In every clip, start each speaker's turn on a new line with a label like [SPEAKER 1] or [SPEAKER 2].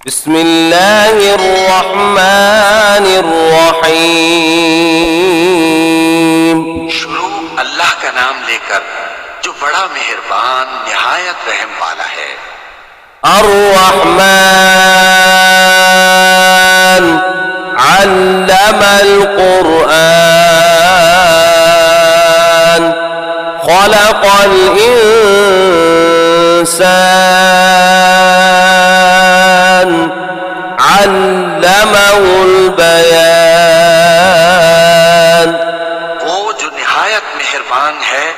[SPEAKER 1] बिस्मिल्लाहिर्रहमानिर्रहीम।
[SPEAKER 2] शुरू अल्लाह का नाम लेकर जो बड़ा मेहरबान निहायत रहम वाला है।
[SPEAKER 1] अर्रहमान अल्लमल कुरआन खलक़ल इंसान अल्लमहुल बयान।
[SPEAKER 2] वो जो निहायत मेहरबान है,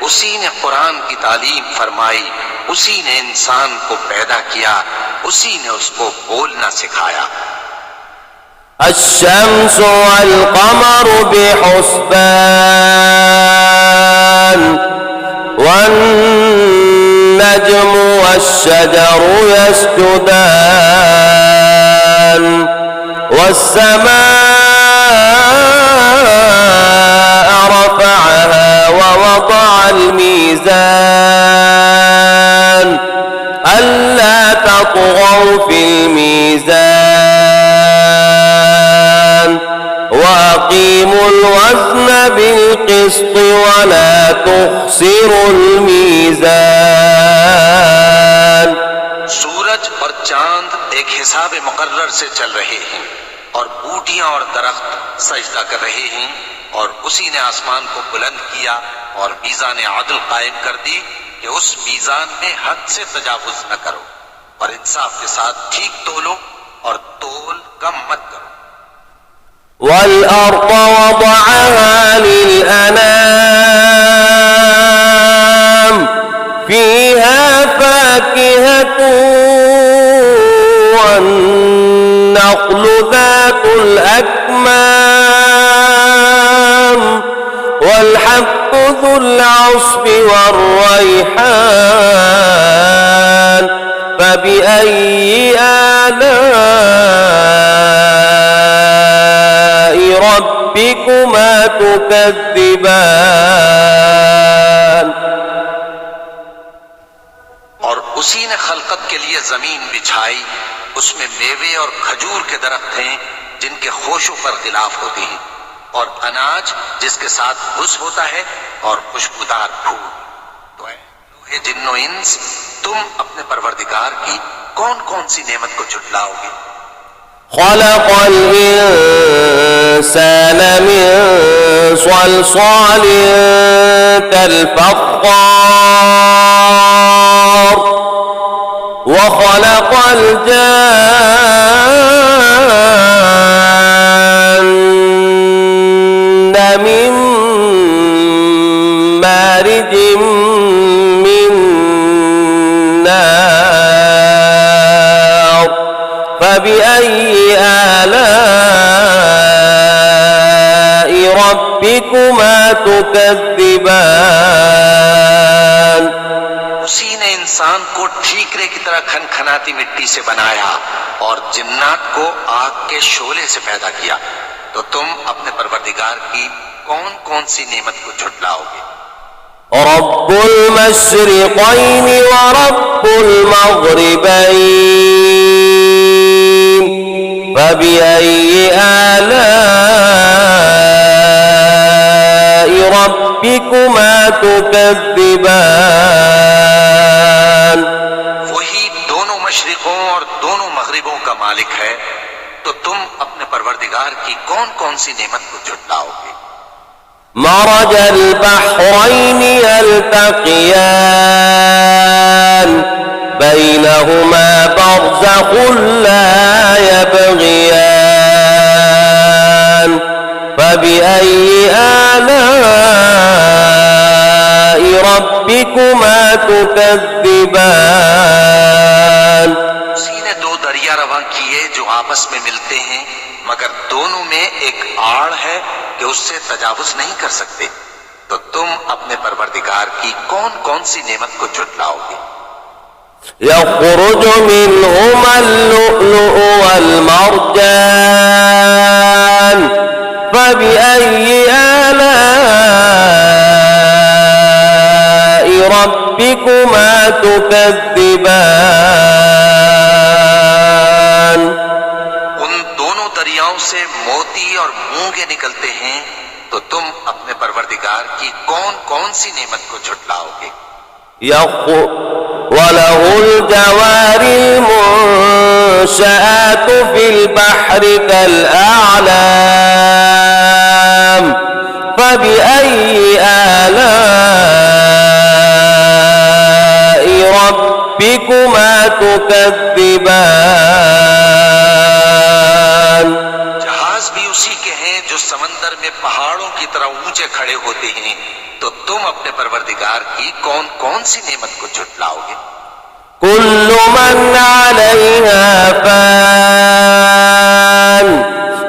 [SPEAKER 2] उसी ने कुरान की तालीम फरमाई, उसी ने इंसान को पैदा किया, उसी ने उसको बोलना सिखाया।
[SPEAKER 1] अश्शम्सु वल क़मरु बिहुस्बान वन्नज्मु वश्शजरु यस्जुदान वस्समाअ रफ़अहा ववضعल मीज़ान अल्ला तत्ग़ौ फ़िल मीज़ान वअक़ीमुल वज़्न बिल-क़िस्ति वला तुख़्सिरुल मीज़ान।
[SPEAKER 2] सूरज और चांद एक हिसाब मुकर्रर से चल रहे हैं और बूटियां और दरख्त सजदा कर रहे हैं, और उसी ने आसमान को बुलंद किया और मीज़ान आदल कायम कर दी कि उस मीज़ान में हद से तजावुज न करो और इंसाफ के साथ ठीक तोलो और तोल कम मत करो।
[SPEAKER 1] वल-अर्ज़ वज़अहा लिल-अनाम फ़ीहा फ़ाकिहतुन वन्नख़्लु ज़ातुल अक्माम वल-हब्बु ज़ुल अस्फ़ि वर्रैहान फ़बिअय्यि आलाइ रब्बिकुमा तुकज़्ज़िबान।
[SPEAKER 2] और उसी ने खलकत के लिए जमीन बिछाई, उसमें मेवे और खजूर के दरख्त हैं जिनके खोशों पर खिलाफ होते हैं, और अनाज जिसके साथ भुस होता है और खुशबूदार फूल। तो ऐ जिन्नो इंस, तुम अपने परवरदिगार की कौन कौन सी नेमत को झुटलाओगे?
[SPEAKER 1] खलक़ल इंसान मिन सलसालिन कल-फ़ख़्ख़ार व खलक़ल जान्न मिन मारिजिम मिन नार फ़बिअय्यि आलाइ रब्बिकुमा तुकज़्ज़िबान।
[SPEAKER 2] उसी ने इंसान को ठीकरे की तरह खनखनाती मिट्टी से बनाया और जिन्नात को आग के शोले से पैदा किया। तो तुम अपने परवरदिगार की कौन कौन सी नेमत को झुटलाओगे?
[SPEAKER 1] रब्बुल मशरिक़ैन व रब्बुल मग़रिबैन फ़बिअय्यि आलाइ रब्बिकुमा तुकज़्ज़िबान।
[SPEAKER 2] वही दोनों मशरिकों और दोनों मगरिबों का मालिक है, तो तुम अपने परवरदिगार की कौन कौन सी नेमत को झुटलाओगे?
[SPEAKER 1] मरजल बहरैन यल्तक़ियान बैनहुमा बरज़ख़ुन ला यबग़ियान फ़बिअय्यि आलाइ रब्बिकुमा तुकज़्ज़िबान।
[SPEAKER 2] उसी ने दो दरिया रवां किए जो आपस में मिलते हैं, मगर दोनों में एक आड़ है कि उससे तजावुज नहीं कर सकते। तो तुम अपने परवरदिगार की कौन कौन सी नेमत को झुटलाओगे?
[SPEAKER 1] यख़रुजु मिनहुमल लुअ्लुअु वल मरजान फ़बिअय्यि आलाइ रब्बिकुमा तुकज़्ज़िबान।
[SPEAKER 2] मोती और मूंगे निकलते हैं, तो तुम अपने परवरदिगार की कौन कौन सी नेमत को झुटलाओगे।
[SPEAKER 1] وله الجوار المنشآت في البحر كالأعلام فبأي آلاء ربكما تكذبان।
[SPEAKER 2] जहाज भी उसी के हैं जो समंदर में पहाड़ों की तरह ऊंचे खड़े होते हैं, तो तुम अपने परवरदिगार की कौन कौन सी नेमत को झुटलाओगे।
[SPEAKER 1] كل من عليها فان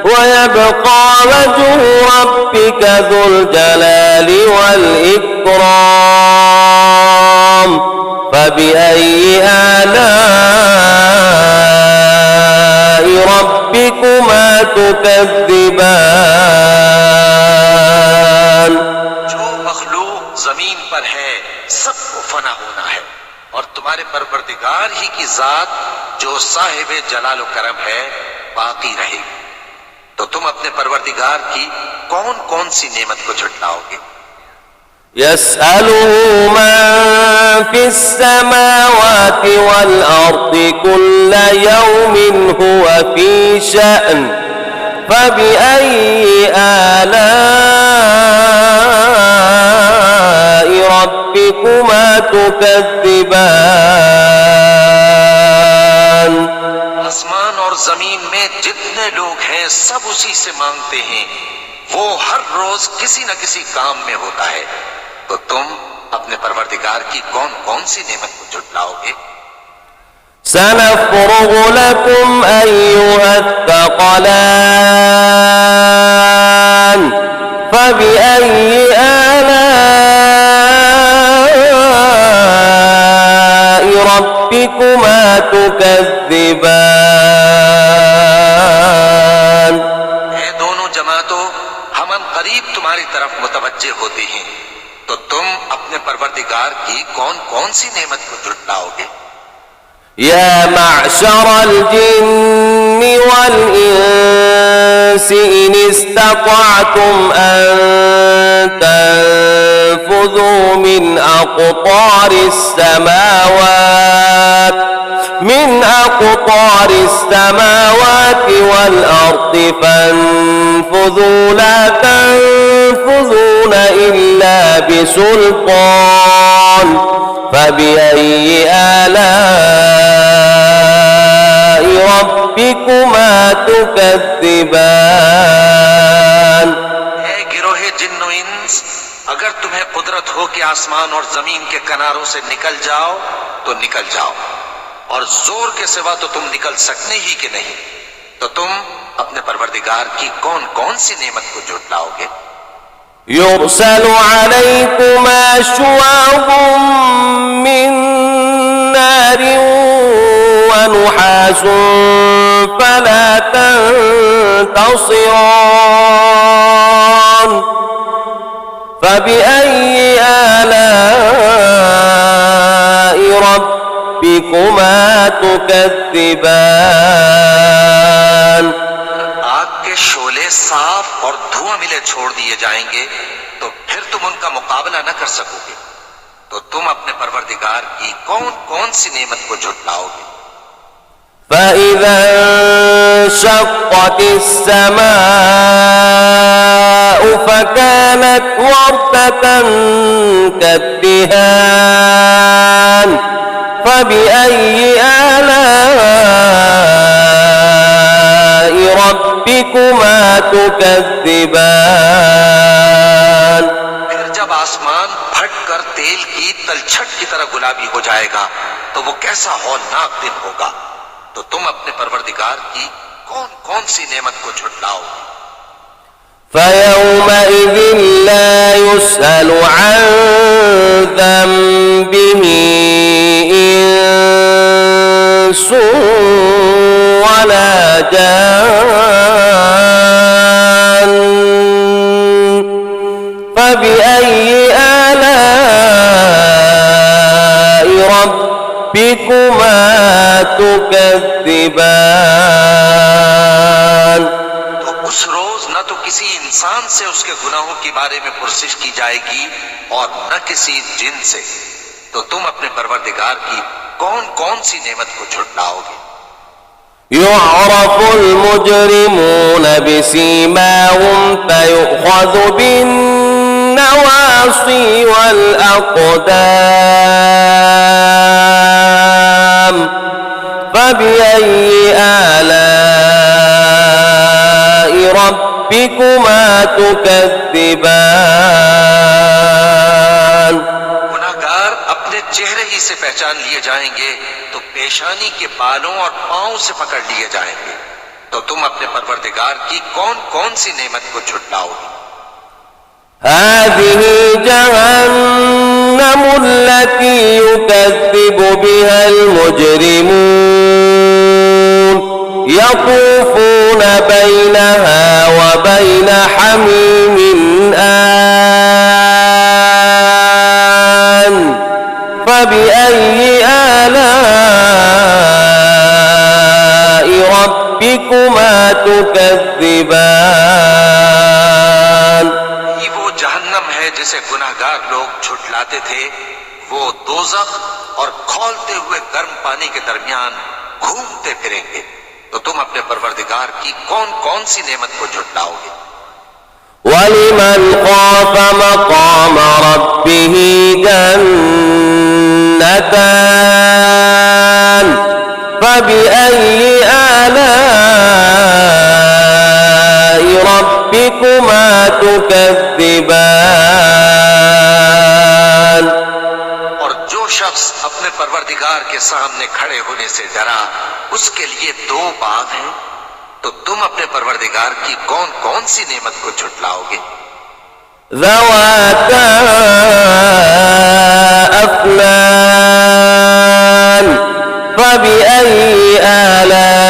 [SPEAKER 1] ويبقى وجه ربك ذو الجلال والإكرام فبأي آلاء ربكما تكذبان।
[SPEAKER 2] जो मखलूक जमीन पर है सबको फना होना है, और तुम्हारे परवरदिगार ही की जात जो साहिब जलाल व करम है बाकी रहेगी, तो तुम अपने परवरदिगार की कौन कौन सी नेमत को झुटलाओगे।
[SPEAKER 1] يسأله من في السماوات والأرض كل يوم هو في شأن فبأي آلاء ربكما تكذبان।
[SPEAKER 2] आसमान और जमीन में जितने लोग हैं सब उसी से मांगते हैं, वो हर रोज किसी न किसी काम में होता है, तो तुम अपने परवरदिगार की कौन कौन सी नेमत को झुटलाओगे।
[SPEAKER 1] سنفرغ لكم أيها الثقلان فبأي آلاء ربكما تكذبان।
[SPEAKER 2] ये दोनों जमातों हम करीब तुम्हारी तरफ मुतवज्जे होते हैं, तो तुम अपने परवरदिगार की कौन कौन सी नेमत को झुटलाओगे।
[SPEAKER 1] يا معشر الجن والإنس إن استطعتم أن تنفذوا من أقطار السماوات والأرض فانفذوا لا تنفذون إلا بسلطان فبأي آلاء ربكما تكذبان।
[SPEAKER 2] गिरोहे जिन्नो इंस, अगर तुम्हें कुदरत हो कि आसमान और जमीन के किनारों से निकल जाओ तो निकल जाओ, और जोर के सिवा तो तुम निकल सकने ही के नहीं, तो तुम अपने परवरदिगार की कौन कौन सी नेमत को झुटलाओगे।
[SPEAKER 1] يرسل عليكما شواظ من نار ونحاس فلا تنتصران فبأي آلاء ربكما تكذبان।
[SPEAKER 2] आग के शोले साफ और धुआं मिले छोड़ दिए जाएंगे, तो फिर तुम उनका मुकाबला न कर सकोगे, तो तुम अपने परवरदिगार की कौन कौन सी नेमत को झुटलाओगे।
[SPEAKER 1] فإذا انشقت السماء فكانت وردة كالدهان فبأي آلاء ربكما تكذبان।
[SPEAKER 2] फिर जब आसमान फट कर तेल की तलछट की तरह गुलाबी हो जाएगा, तो वो कैसा हौलनाक दिन होगा, तो तुम अपने परवरदिगार की कौन कौन सी नेमत को झुटलाओगे।
[SPEAKER 1] فيومئذ لا يسأل عن ذنبه إنس ولا جان فبأي آلاء ربكما تكذبان।
[SPEAKER 2] उस रोज न तो किसी इंसान से उसके गुनाहों के बारे में पुरसिश की जाएगी और न किसी जिन से। तो तुम अपने परवरदिगार की कौन कौन सी नेमत को झुटलाओगे।
[SPEAKER 1] يعرف المجرمون بسيماهم فيؤخذ بالنواصي والأقدام فبأي آلاء ربكما تكذبان।
[SPEAKER 2] गुनाहगार अपने चेहरे ही से पहचान लिए जाएंगे तो पेशानी के बालों और पांव से पकड़ लिए जाएंगे। तो तुम अपने परवरदिगार की कौन कौन सी नेमत को झुटलाओगे।
[SPEAKER 1] هذه جهنم التي يكذب بها المجرمون يطوفون بينها وبين حميم آن فبأي آلاء ربكما تكذبان।
[SPEAKER 2] ये वो जहन्नम है जिसे गुनाहगार लोग झुटलाते थे। वो दोज़ख और खौलते हुए गर्म पानी के दरमियान घूमते फिरेंगे। तो तुम अपने परवरदिगार की कौन कौन सी नेमत को झुटलाओगे।
[SPEAKER 1] ولمن خاف مقام ربه جنتان فبأي آلاء ربكما تكذبان।
[SPEAKER 2] और जो शख्स अपने परवरदिगार के सामने खड़े होने से डरा उसके लिए दो बाग हैं। तो तुम अपने परवरदिगार की कौन कौन सी नेमत को झुटलाओगे।
[SPEAKER 1] ذواتا أفنان فبأي آلاء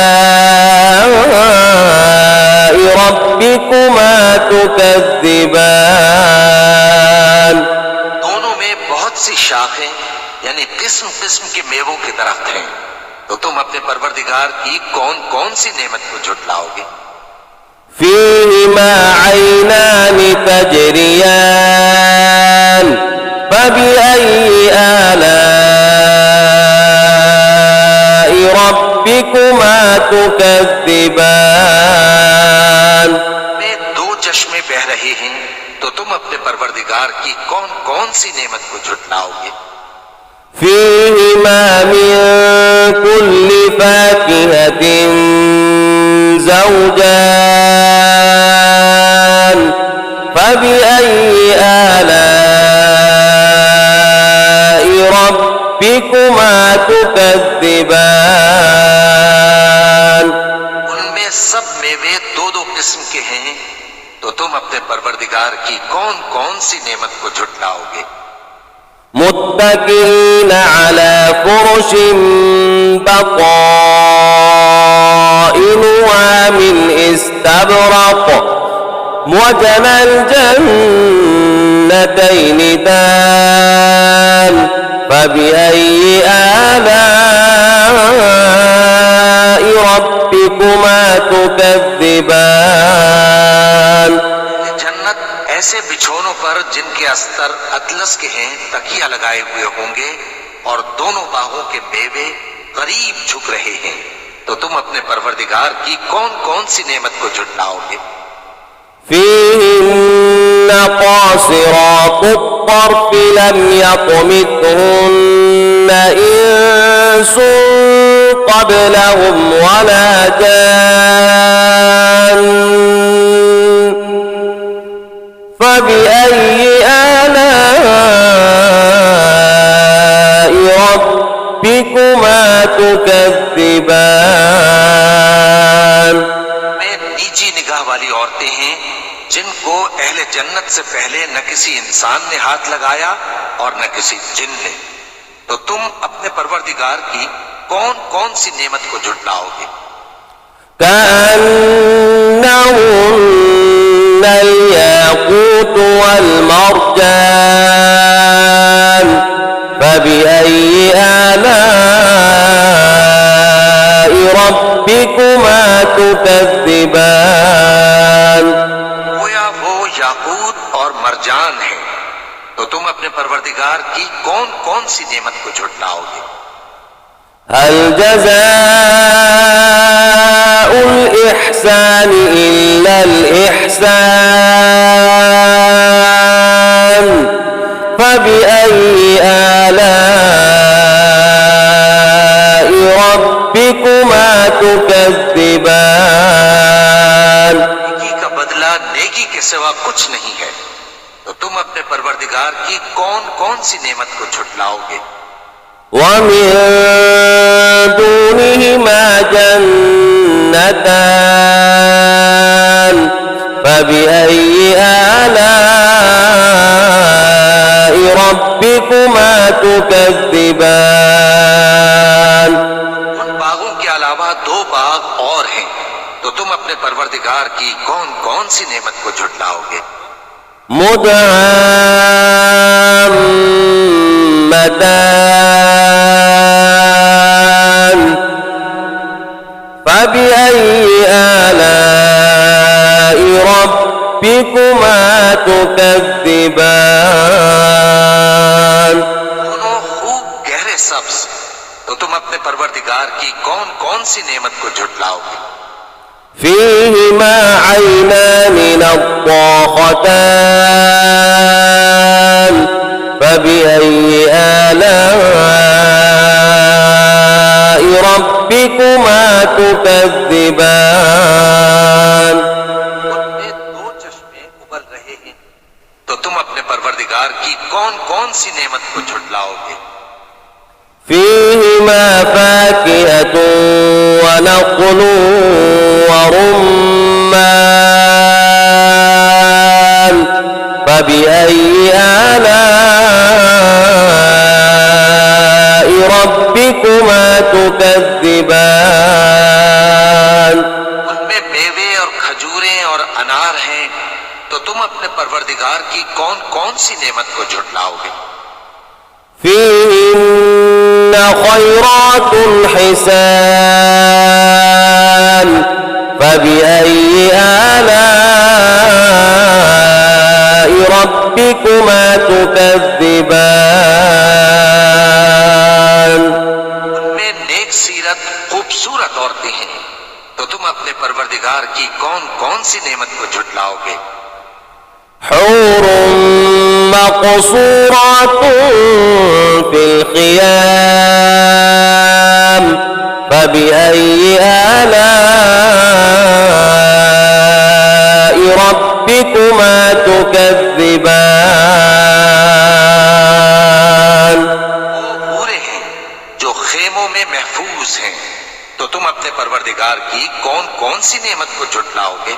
[SPEAKER 1] ربكما تكذبان।
[SPEAKER 2] दोनों में बहुत सी शाखें यानी किस्म किस्म के मेवों के दरख्त हैं। तो तुम अपने परवरदिगार की कौन कौन सी नेमत को झुटलाओगे।
[SPEAKER 1] فيهما عينان تجريان فبأي آلاء ربكما تكذبان।
[SPEAKER 2] में दो चश्मे बह रहे हैं। तो तुम अपने परवरदिगार की कौन कौन सी नेमत को झुटलाओगे।
[SPEAKER 1] فيهما من كل فاكهة زوجان فبأي آلاء ربكما تكذبان।
[SPEAKER 2] उनमें सब मेवे दो दो किस्म के हैं। तो तुम अपने परवरदिगार की कौन कौन सी नेमत को झुटलाओगे।
[SPEAKER 1] متكئين على فرش بطائنها من استبرق وجنى الجنتين دان فبأي آلاء ربكما تكذبان।
[SPEAKER 2] जन्नत ऐसे बिछोनों पर जिनके अस्तर अतलस के हैं तकिया लगाए हुए होंगे और दोनों बाहों के मेवे करीब झुक रहे हैं। तो तुम अपने परवरदिगार की कौन कौन सी नेमत को झुटलाओगे।
[SPEAKER 1] فيهن قاصرات الطرف لم يطمثهن إنس قبلهم ولا جان فبأي آلاء ربكما تكذبان।
[SPEAKER 2] में नीची निगाह वाली औरतें हैं जिनको अहले जन्नत से पहले न किसी इंसान ने हाथ लगाया और न किसी जिन ने। तो तुम अपने परवरदिगार की कौन कौन सी नेमत को झुटलाओगे।
[SPEAKER 1] كأنهن الياقوت والمرجان فبأي آلاء ربكما تكذبان।
[SPEAKER 2] अपने परवरदिगार की कौन कौन सी नेमत को झुटलाओगे?
[SPEAKER 1] هل جزاء الإحسان إلا الإحسان فبأي آلاء ربكما تكذبان
[SPEAKER 2] नेकी का बदला नेकी के सिवा कुछ नहीं है, तो तुम अपने परवरदिगार की कौन कौन सी नेमत को झुटलाओगे?
[SPEAKER 1] ومن دونهما جنتان فبأي آلاء ربكما تكذبان
[SPEAKER 2] उन बागों के अलावा दो बाग और हैं, तो तुम अपने परवरदिगार की कौन कौन सी नेमत को झुटलाओगे?
[SPEAKER 1] مدهامتان فبأي آلاء ربكما تكذبان
[SPEAKER 2] दोनों खूब गहरे सब्ज, तो तुम अपने परवरदिगार की कौन कौन सी नेमत को झुटलाओगे?
[SPEAKER 1] فيهما عينان نضاختان فبأي آلاء ربكما تكذبان
[SPEAKER 2] उनमें दो चश्मे उबल रहे हैं, तो तुम अपने परवरदिगार की कौन कौन सी नेमत को झुटलाओगे?
[SPEAKER 1] فيهما فاكهة ونخل ورمان فبأي آلاء ربكما تكذبان
[SPEAKER 2] उनमें मेवे और खजूरें और अनार हैं, तो तुम अपने परवरदिगार की कौन कौन सी नेमत को झुटलाओगे?
[SPEAKER 1] فيهن خيرات حسان فبأي آلاء ربكما تكذبان
[SPEAKER 2] उनमें नेक सीरत खूबसूरत औरतें हैं, तो तुम अपने परवरदिगार की कौन कौन सी नेमत को झुटलाओगे?
[SPEAKER 1] حور مقصورات في الخيام فبأي آلاء ربكما تكذبان
[SPEAKER 2] वो पूरे हैं जो खेमों में महफूज हैं, तो तुम अपने परवरदिगार की कौन कौन सी नेमत को झुटलाओगे?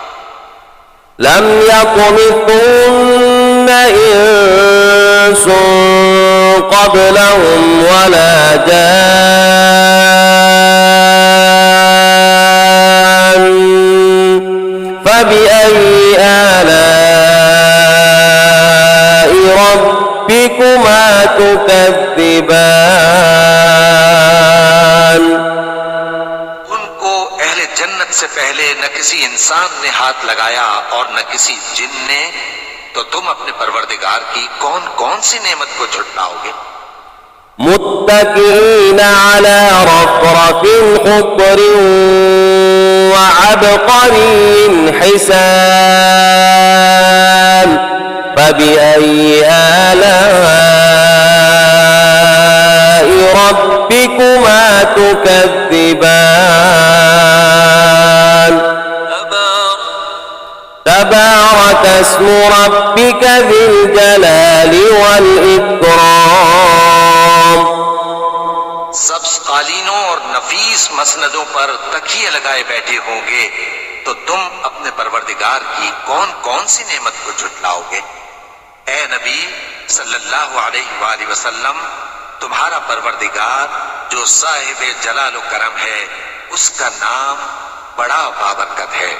[SPEAKER 1] لم يطمثهن إنس قبلهم ولا جان فبأي آلاء ربكما تكذبان
[SPEAKER 2] उनको अहले जन्नत से पहले न किसी इंसान ने हाथ लगाया और न किसी जिन ने, तो तुम अपने परवरदिगार की कौन कौन सी नेमत को झुटलाओगे?
[SPEAKER 1] متكئين على رفرف خضر وعبقري حسان فبأي آلاء ربكما تكذبان تبارك اسم ربك ذي الجلال والإكرام
[SPEAKER 2] सब्ज कालीनों और नफीस मसनदों पर तकिए लगाए बैठे होंगे, तो तुम अपने परवरदिगार की कौन कौन सी नेमत को झुटलाओगे? ए नबी सल्लल्लाहु अलैहि वसल्लम, तुम्हारा परवरदिगार जो साहिब जलाल व करम है, उसका नाम बड़ा बाबरकत है।